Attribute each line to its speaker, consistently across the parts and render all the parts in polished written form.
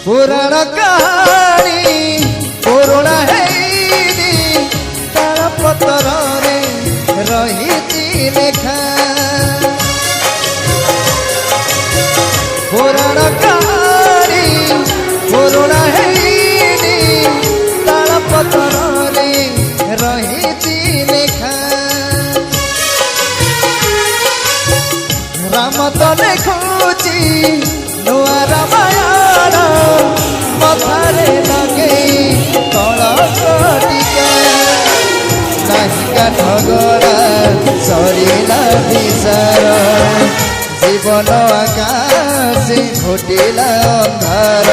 Speaker 1: पुराण कहानी पुराण है तार पतर रही लेखा पुराण कहानी पुराण है तार पतर रही लेखा राम तो देखुची नुआ रामायण मथारे लगे कलश टीका नाहिका ठगरा सरिला विचार जीवन आकाशे घोटिला अंधार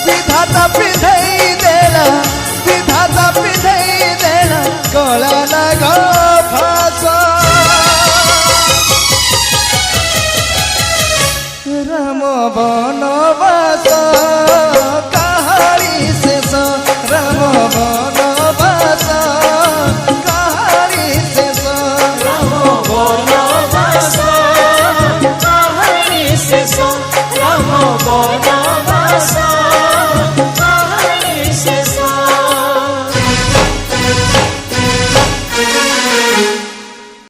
Speaker 1: विधाता पिधई देला कला लाग फास राम बनवास कहानी शेष राम बनवास कहानी शेष
Speaker 2: राम बनवास कहानी शेष राम बन